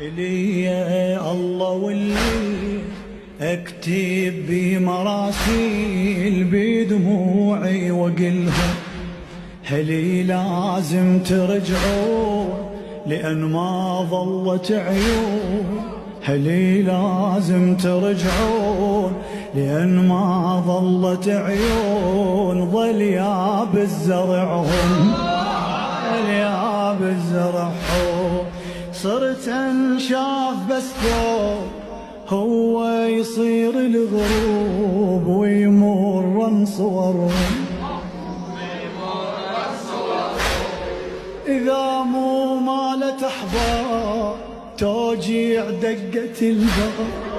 إلي الله واللي اكتب بمراسيل بدموعي وقلهم هلي لازم ترجعون لأن ما ظلت عيون، هلي لازم ترجعون لأن ما ظلت عيون، ظل يابس زرعهم ظل يابس زرعهم. صرت انشاف بس هو يصير الغروب ويمر صورهم، إذا مو مالت أحباب توجيع دقة الباب.